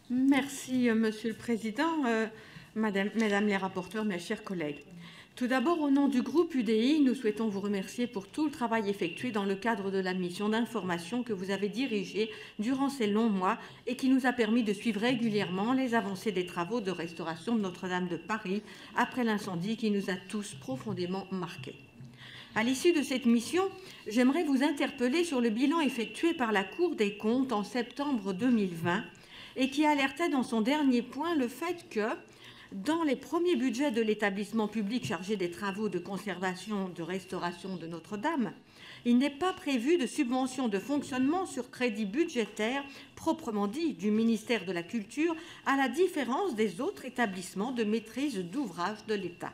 Merci, Monsieur le Président, Mesdames les rapporteurs, mes chers collègues. Tout d'abord, au nom du groupe UDI, nous souhaitons vous remercier pour tout le travail effectué dans le cadre de la mission d'information que vous avez dirigée durant ces longs mois et qui nous a permis de suivre régulièrement les avancées des travaux de restauration de Notre-Dame de Paris après l'incendie qui nous a tous profondément marqués. À l'issue de cette mission, j'aimerais vous interpeller sur le bilan effectué par la Cour des comptes en septembre 2020 et qui alertait dans son dernier point le fait que, dans les premiers budgets de l'établissement public chargé des travaux de conservation de restauration de Notre-Dame, il n'est pas prévu de subvention de fonctionnement sur crédit budgétaire proprement dit du ministère de la Culture, à la différence des autres établissements de maîtrise d'ouvrage de l'État.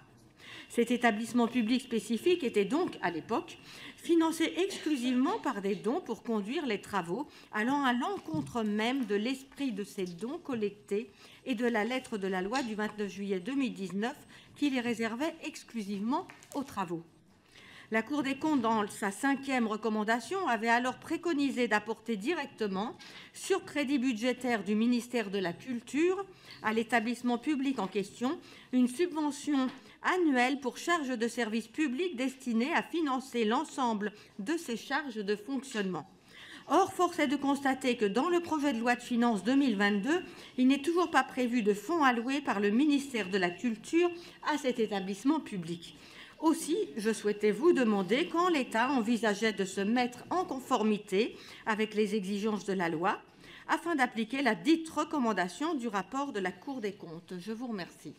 Cet établissement public spécifique était donc, à l'époque, financé exclusivement par des dons pour conduire les travaux, allant à l'encontre même de l'esprit de ces dons collectés et de la lettre de la loi du 29 juillet 2019 qui les réservait exclusivement aux travaux. La Cour des comptes, dans sa 5e recommandation, avait alors préconisé d'apporter directement, sur crédit budgétaire du ministère de la Culture, à l'établissement public en question, une subvention annuelle pour charges de service public destinée à financer l'ensemble de ces charges de fonctionnement. Or, force est de constater que dans le projet de loi de finances 2022, il n'est toujours pas prévu de fonds alloués par le ministère de la Culture à cet établissement public. Aussi, je souhaitais vous demander quand l'État envisageait de se mettre en conformité avec les exigences de la loi afin d'appliquer la dite recommandation du rapport de la Cour des comptes. Je vous remercie.